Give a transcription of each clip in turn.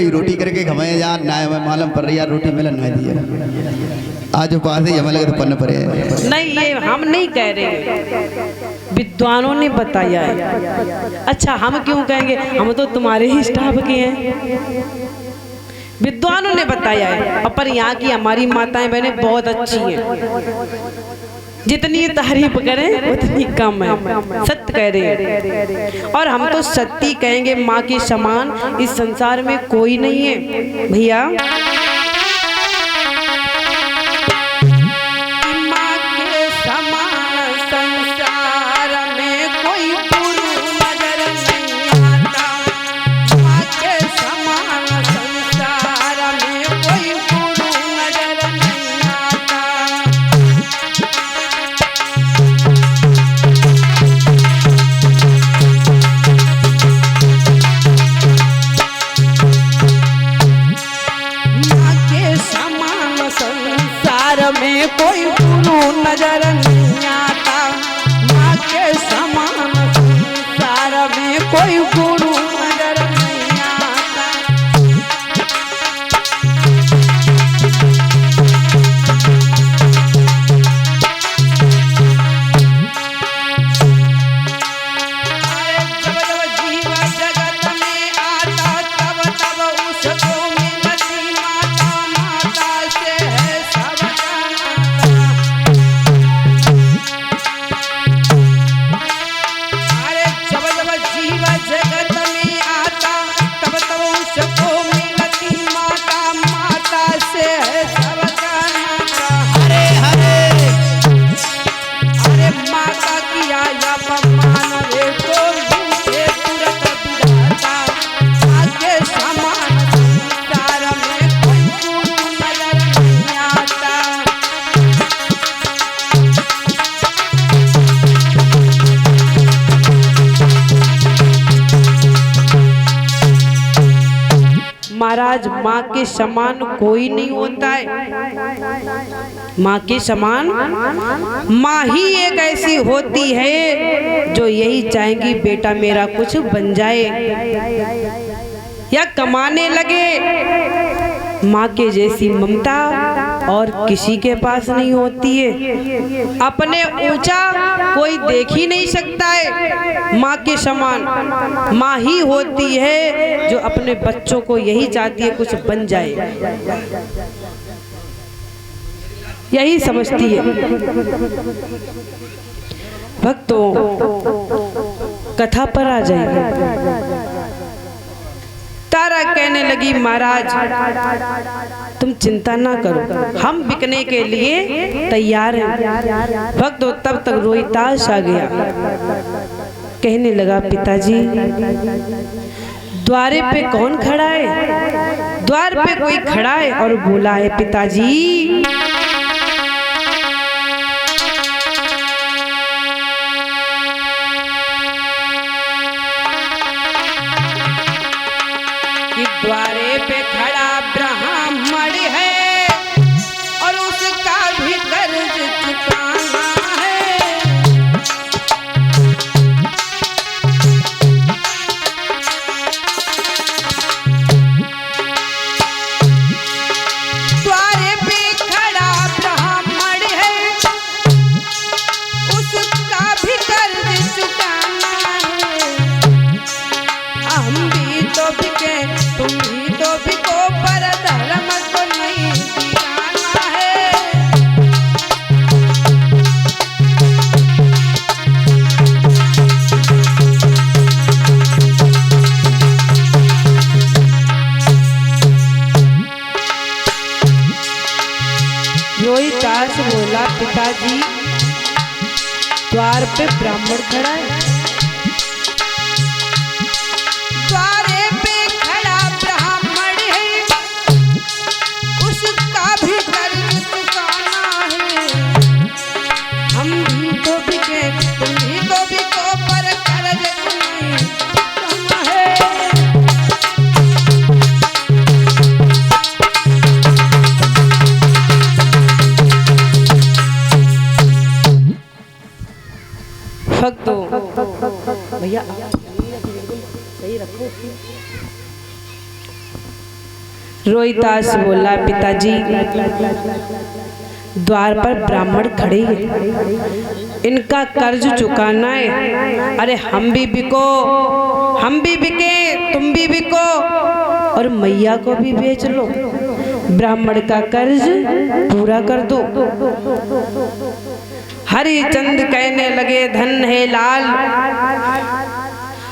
रोटी करके खवाए यार ना मालूम पर यार रोटी मिलन नहीं दिया आज पास ही हमें लगे तो पन्ने पड़े नहीं, ये हम नहीं कह रहे, विद्वानों ने बताया है। अच्छा हम क्यों कहेंगे, हम तो तुम्हारे ही स्टाफ के हैं। विद्वानों ने बताया है, पर यहाँ की हमारी माताएं बहनें बहुत अच्छी हैं, जितनी तारीफ करें उतनी कम है, सत्य कह रहे हैं। और हम तो सत्य कहेंगे, माँ के समान इस संसार में कोई नहीं है भैया। माँ के समान संसार में कोई गुरु नजर नहीं आता, माँ के समान संसार में कोई गुरु नजर नहीं आता। में कोई गुरु नजर नहीं आता, माँ के समान संसार में कोई गुरु नजर नहीं आता। जब जब जीव जगत में आता, तब तब उसको मिलती माता, माता से है सब। जगत में आता तब तब उसको मिलती माता, माता से है सबका नाता। हरे हरे अरे माता किया अपमान रे तो झूठे तुरंत विधाता, आगे समान संसार में कोई गुरु नजर नहीं आता। महाराज माँ के समान कोई नहीं होता है, माँ के समान माँ ही एक ऐसी होती है जो यही चाहेंगी बेटा मेरा कुछ बन जाए या कमाने लगे। माँ के जैसी ममता और किसी के पास नहीं होती है, अपने ऊंचा कोई देख ही नहीं सकता है। माँ के समान माँ ही होती है जो अपने बच्चों को यही चाहती है कुछ बन जाए, यही समझती है। भक्तों कथा पर आ जाएगा। तारा कहने लगी महाराज तुम चिंता ना करो, हम बिकने के लिए तैयार हैं। भक्तों तब तक रोहिताश आ गया, कहने लगा पिताजी द्वारे पे कौन खड़ा है? द्वार पे कोई खड़ा है और बोला है पिताजी कि द्वारे पे खड़ा ब्राह्मण है और उसका भी कर्ज चुकाना है। द्वारे पे खड़ा ब्राह्मण है, उसका भी कर्ज चुकाना है। हम भी तो बिके तुम भी तो बिको, पर धर्म को नहीं बिकाना है। रोहितास बोला पिताजी द्वार पे ब्राह्मण खड़ा है। द्वारे पे खड़ा ब्राह्मण है, उसका भी कर्ज चुकाना है। हम भी तो बिके तुम भी तो बिको, पर कर्ज को नहीं चुकाना है। भक्तों रोहिदास बोला, पिताजी द्वार पर ब्राह्मण खड़े हैं, इनका कर्ज चुकाना है। अरे हम भी बिको, हम भी बिके, तुम भी बिको और मैया को भी बेच लो, ब्राह्मण का कर्ज पूरा कर दो। हरिचंद कहने लगे, धन है लाल,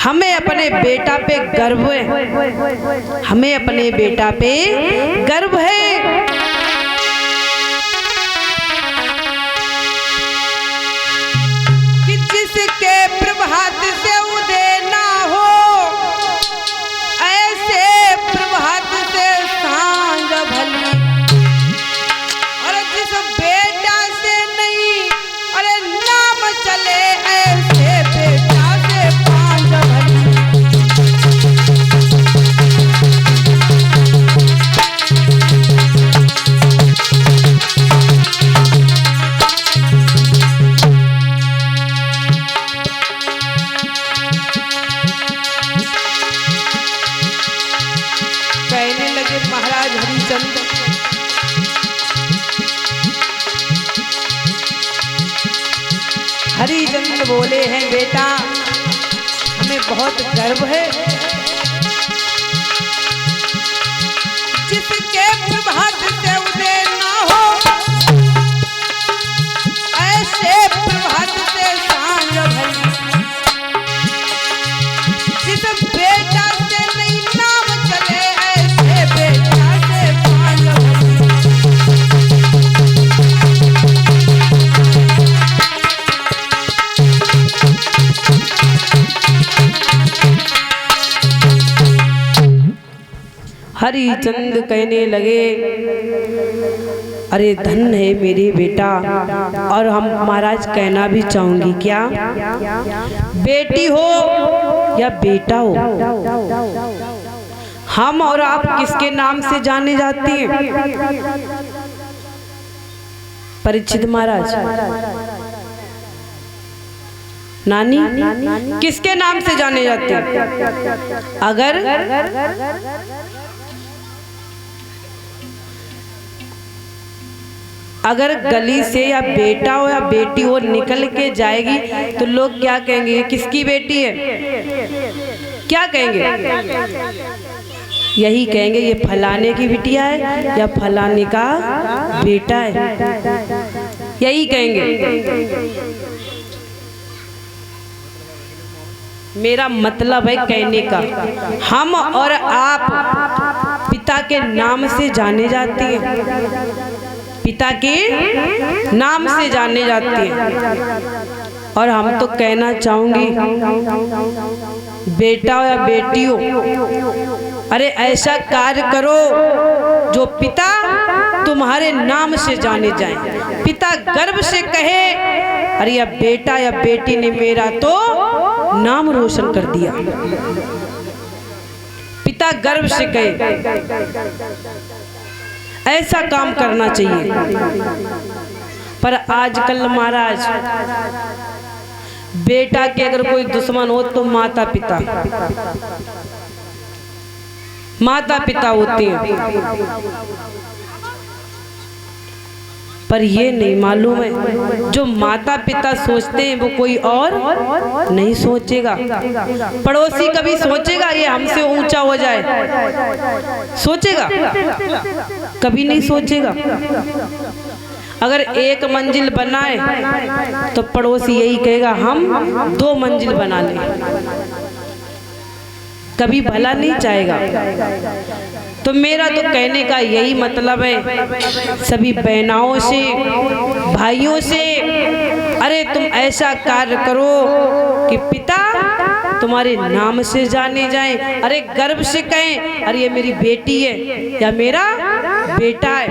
हमें अपने बेटा पे गर्व है, हमें अपने बेटा पे गर्व है। कि जिसके प्रभात से उदय ना हो, ऐसे प्रभात से सांझ भली। और जिस बेटा से नहीं अरे नाम चले, ऐसे बेटा से सांझ भली। कहने लगे महाराज हरिचंद, हरिचंद बोले हैं, बेटा हमें बहुत गर्व है, जिसके प्रभात से उदय ना हो, ऐसे प्रभात से सांझ भली। जिस बेटा से नहीं नाम चले, ऐसे बेटा से सांझ भली। हरिचंद कहने लगे, अरे धन है मेरे बेटा, और हम महाराज कहना भी चाहूंगी, क्या बेटी हो या बेटा हो, हम और आप किसके नाम से जाने जाते हैं? परीक्षित महाराज, नानी किसके नाम से जाने जाते हैं? अगर गली से या बेटा हो या बेटी हो निकल के जाएगी तो लोग क्या कहेंगे, ये किसकी बेटी है? क्या कहेंगे? यही कहेंगे, ये फलाने की बिटिया है या फलाने का बेटा है, यही कहेंगे। मेरा मतलब है कहने का, हम और आप पिता के नाम से जाने जाते हैं, पिता के नाम से जाने जाते हैं। और हम तो कहना चाहूंगी, बेटा हो या बेटी हो, अरे ऐसा कार्य करो जो पिता तुम्हारे नाम से जाने जाए, पिता गर्व से कहे, अरे या बेटा या बेटी ने मेरा तो नाम रोशन कर दिया, पिता गर्व से कहे। ऐसा काम करना चाहिए। पर आजकल महाराज बेटा के अगर कोई दुश्मन हो तो माता पिता होते हैं। पर ये नहीं मालूम है, जो माता पिता सोचते हैं वो कोई और नहीं सोचेगा। पड़ोसी कभी सोचेगा ये हमसे ऊंचा हो जाए? सोचेगा? कभी नहीं सोचेगा। अगर एक मंजिल बनाए तो पड़ोसी यही कहेगा हम 2 मंजिल बना लें, कभी भला नहीं चाहेगा। तो मेरा तो कहने का यही मतलब है सभी बहनाओं से, भाइयों से, अरे तुम ऐसा कार्य करो कि पिता तुम्हारे नाम से जाने जाएं, अरे गर्व से कहें, अरे ये मेरी बेटी है या मेरा बेटा है।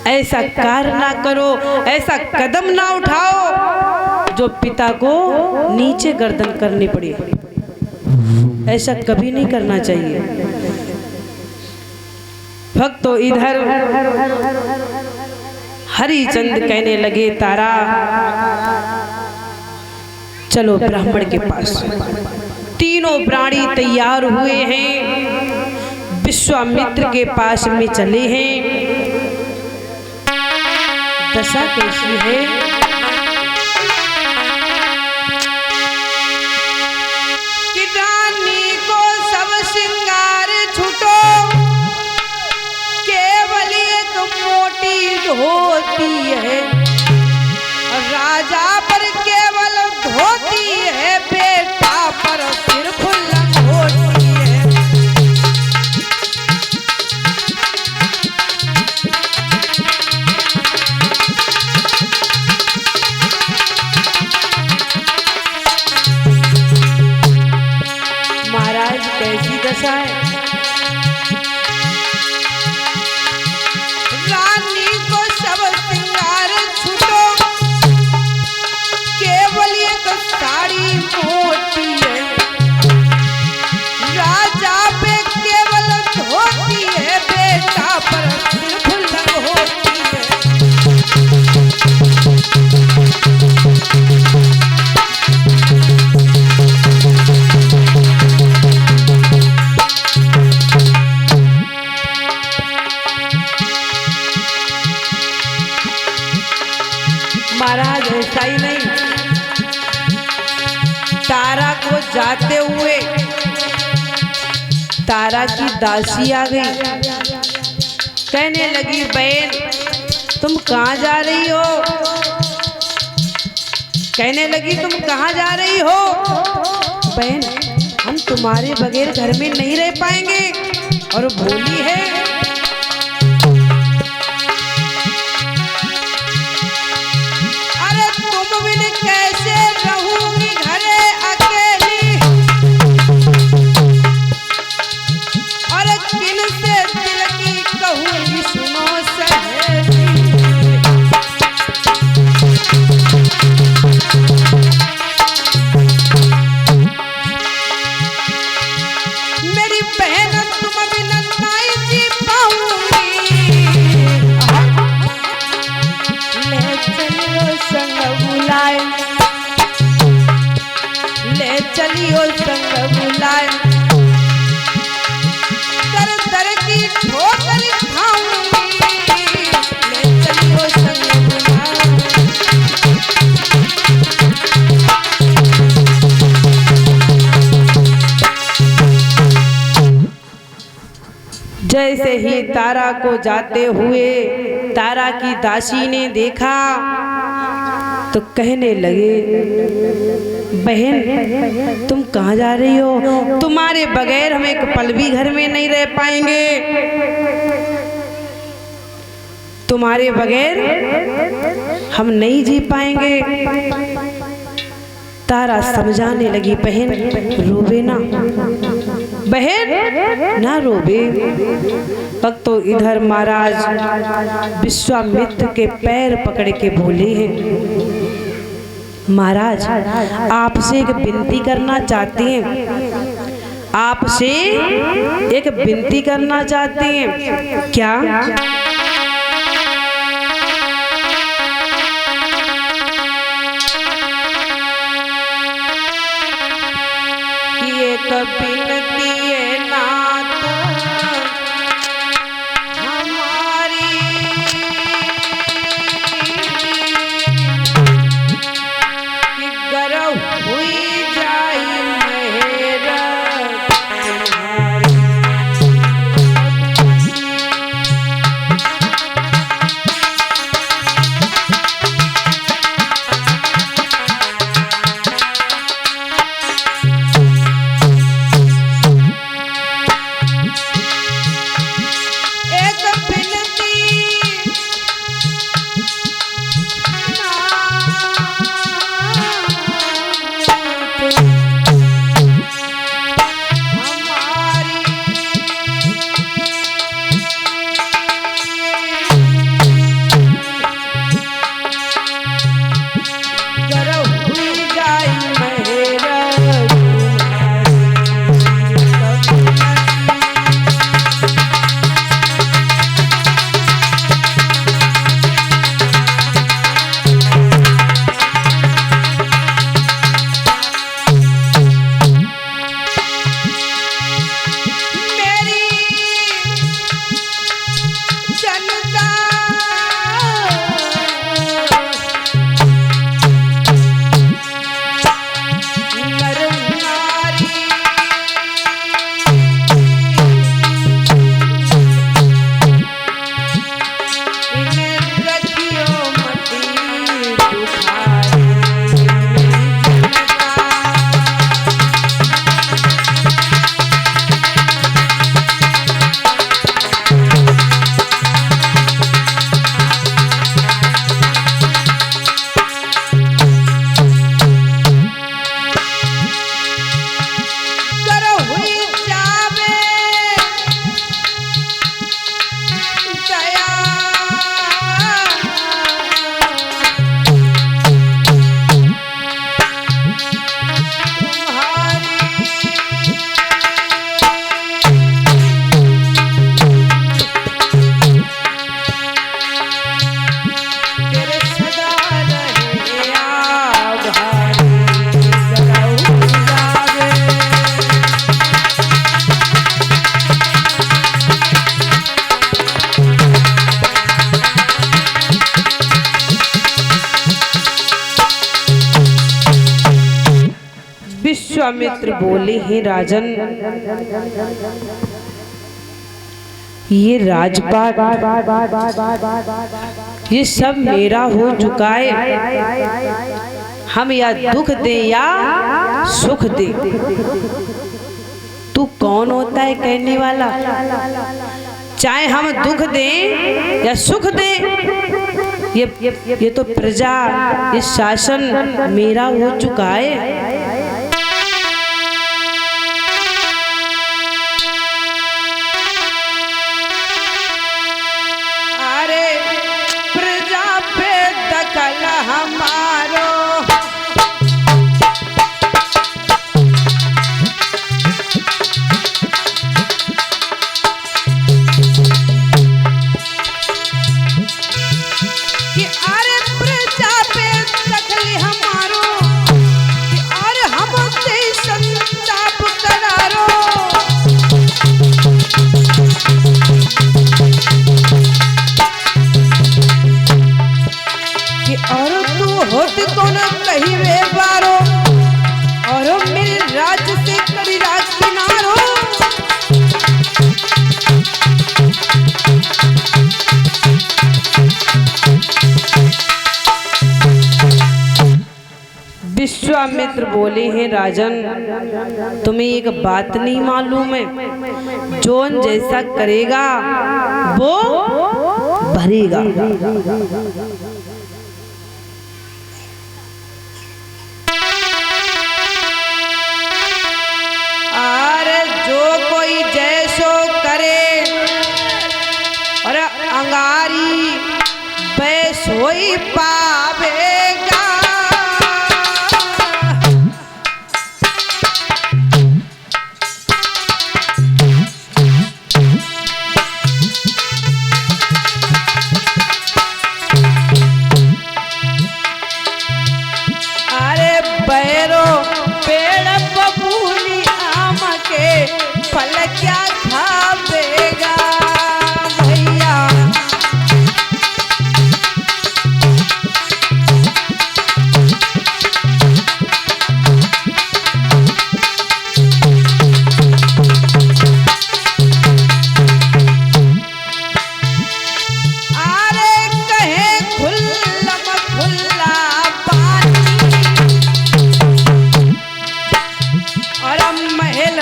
ऐसा कार्य ना करो, ऐसा कदम ना उठाओ जो पिता को नीचे गर्दन करनी पड़े। ऐसा कभी नहीं करना चाहिए। भक्तों, इधर हरिचंद कहने लगे, तारा चलो ब्राह्मण के पास। तीनों प्राणी तैयार हुए हैं। विश्वामित्र के पास में चले हैं। दशा कैसी है? कि रानी को सब श्रृंगार छूटो, केवल एक मोटी धोती है, राजा पर केवल धोती है, बेटा पर सिर्फ लंगोटी है। महाराज कैसी दशा है? रानी को सब श्रृंगार छूटो, केवल एक साड़ी मोटी है, राजा पे केवल धोती है, बेटा पर सिर्फ लंगोटी है। महाराज ऐसा ही नहीं, तारा को जाते हुए तारा की दासी आ गई, कहने लगी बहन तुम कहाँ जा रही हो? कहने लगी तुम कहाँ जा रही हो? बहन हम तुम्हारे बगैर घर में नहीं रह पाएंगे। और बोली है अरे तुम बिन कैसे रहूंगी घरे अकेली, और किन से दिल की कहूंगी सुनो सहेली। मेरी बहन तुम बिना नहीं जी पाऊंगी, ले चलियो संग बुलाए, ले चलियो संग बुलाए, दर दर की ठोकर खाऊंगी, ले चलियो संग बुलाए। जैसे ही तारा को जाते हुए तारा की दासी ने देखा तो कहने लगे बहन तुम कहाँ जा रही हो? तुम्हारे बगैर हम एक पल भी घर में नहीं रह पाएंगे, तुम्हारे बगैर हम नहीं जी पाएंगे। तारा समझाने लगी बहन रोवे ना, बहन ना रोवे। वक्त तो इधर महाराज विश्वामित्र के पैर पकड़ के बोले हैं महाराज आपसे एक विनती करना चाहते हैं, आपसे एक विनती करना चाहते हैं। क्या? एक बिनती है नाथ हमारी, कि गर्व हुई जाए मेरा विश्वामित्र बोले, हे राजन, ये राजपाट ये सब मेरा हो चुका है। हम या दुख दे या सुख दे, तू कौन होता है कहने वाला? चाहे हम दुख दें या सुख दें, ये तो प्रजा, ये शासन मेरा हो चुका है। अरे प्रजा पे दखल हमारो, विश्वामित्र बोले, हैं राजन, तुम्हें एक बात नहीं मालूम है, जोन जैसा करेगा वो भरेगा। अरे जो कोई जैसो करे और अंगारी वैसो ही पावेगा। फल क्या खावेगा भैया। अरे कहे खुल्लम खुल्ला पानी और महल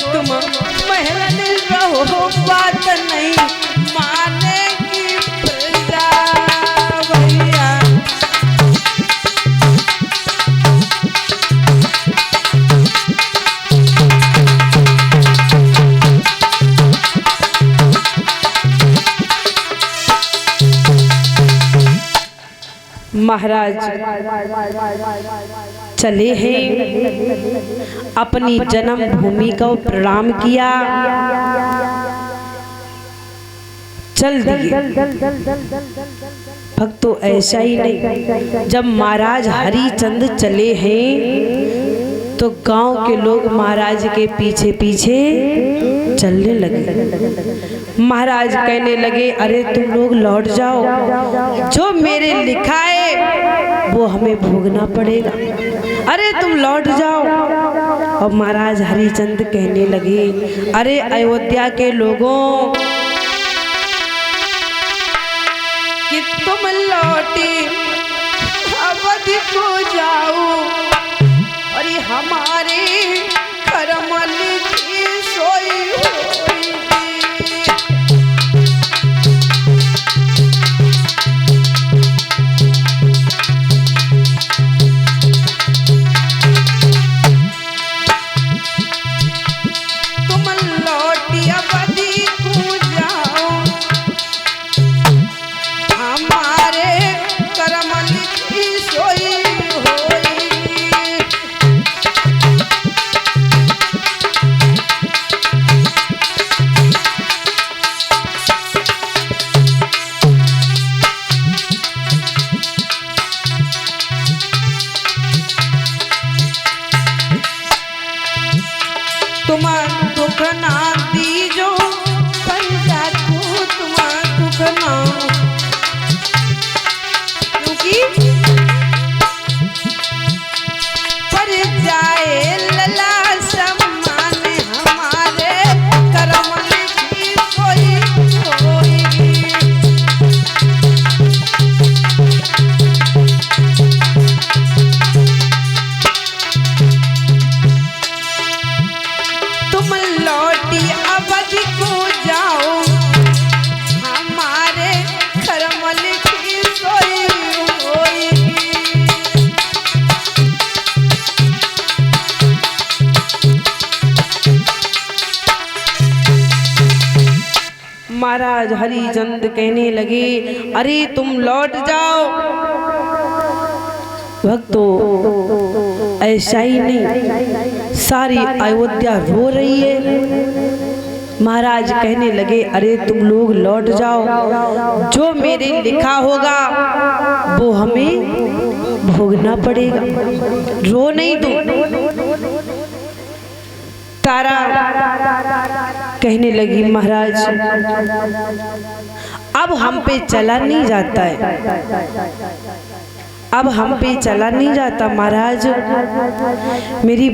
तुम महल रहो, बात नहीं मानेगी प्रजा भैया। महाराज चले हैं, अपनी जन्म भूमि को प्रणाम किया, चल दिए। भक्तों ऐसा ही नहीं, जब महाराज हरिचंद चले हैं तो गांव के लोग महाराज के पीछे पीछे चलने लगे। महाराज कहने लगे, अरे तुम लोग लौट जाओ, जो मेरे लिखा है वो हमें भोगना पड़ेगा, अरे तुम लौट जाओ। और महाराज हरिचंद कहने लगे, अरे अयोध्या के लोगों, कि तुम लौटी अवधि को जाओ, और ये हमारे करमल की सोई हुई। करम तुम दुख ना दीजो पंजा को तुम दुख ना, क्योंकि पर जाए लला सम्मान हमारे कर्म लिखी कोई होगी। तुम लौटी अवधि को जाओ हमारे कर्म लिखी सोई होगी। महाराज हरिचंद कहने लगे अरे तुम लौट जाओ। भक्तों ऐसा ही नहीं, सारी अयोध्या रो रही है। महाराज कहने लगे अरे तुम लोग लौट जाओ, जो मेरे लिखा होगा वो हमें भोगना पड़ेगा, रो नहीं तुम। तारा कहने लगी महाराज अब हम पे चला नहीं जाता है, अब हम पे चला नहीं जाता महाराज, मेरी